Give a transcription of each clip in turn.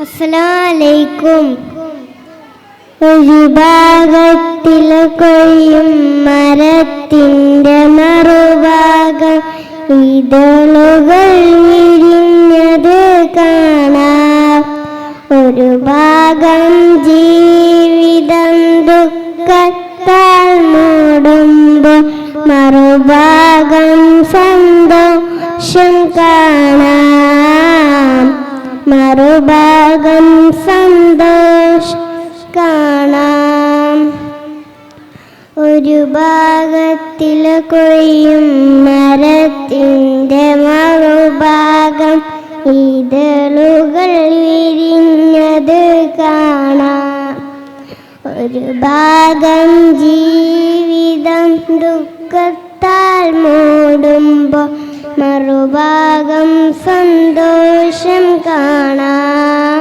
അസ്സലാമലൈക്കും. ഒരു ഭാഗത്തിൽ കൊയ്യും മരത്തിൻ്റെ മറുഭാഗം ഇതളുകൾ വിരിഞ്ഞത് കാണാം. ഒരു ഭാഗം ജീവിതം ദുഃഖത്താൽ മൂടുമ്പോൾ മറുഭാഗം സന്തോഷം കാണാം. മറുഭാഗം സന്തോഷം കാണാം. ഒരു ഭാഗത്തിൽ കൊയ്യും മരത്തിൻ്റെ മറുഭാഗം ഇതളുകൾ വിരിഞ്ഞത് കാണാം. ഒരു ഭാഗം ജീവിതം ദുഃഖത്താൽ മൂടുമ്പോൾ മറുഭാഗം സന്തോഷം കാണാം.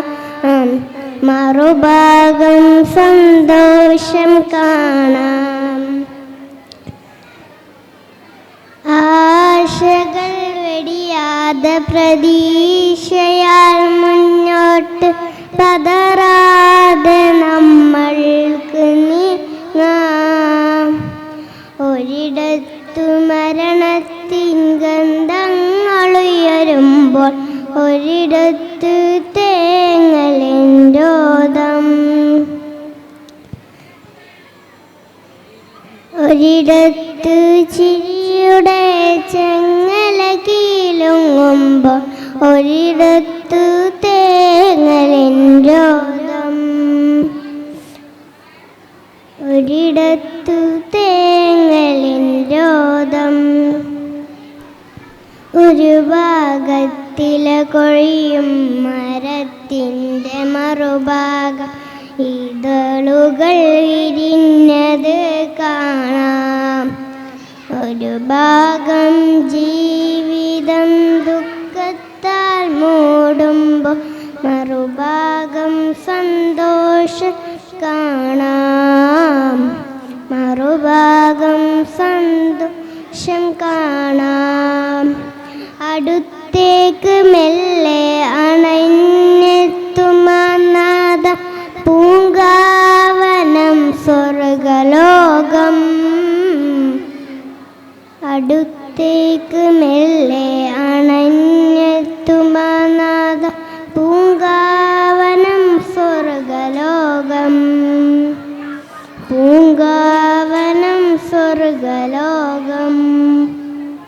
മറുഭാഗം സന്തോഷം കാണാം. ആശകൾ വെടിയാതെ പ്രതീക്ഷയാൽ മുന്നോട്ട് പതറാതെ നമ്മൾക്ക് നീങ്ങാം. ഒരിടത്തു മരണത്തിൻ ഗന്ധങ്ങളുയരുമ്പോൾ ഒരിടത്ത് തേങ്ങലിൻരോധം. ഒരിടത്ത് ചിരിയുടെ ചെങ്ങല കീലുങ്ങുമ്പോൾ ഒരിടത്ത് തേങ്ങലിൻരോധം. ഒരിടത്തു തേങ്ങലിൻരോധം. ഒരു ഭാഗത്തിൽ കൊഴിയും മരത്തിൻ്റെ മറുഭാഗം ഇതളുകൾ വിരിഞ്ഞത് കാണാം. ഒരു ഭാഗം ജീവിതം ദുഃഖത്താൽ മൂടുമ്പോൾ മറുഭാഗം സന്തോഷം കാണാം. മറുഭാഗം സന്തോഷം കാണാം. അടുത്തേക്ക് മെല്ലെ അണഞ്ഞെത്തുമാനാഥ പൂങ്കാവനം സ്വർഗലോകം. അടുത്തേക്ക് മെല്ലെ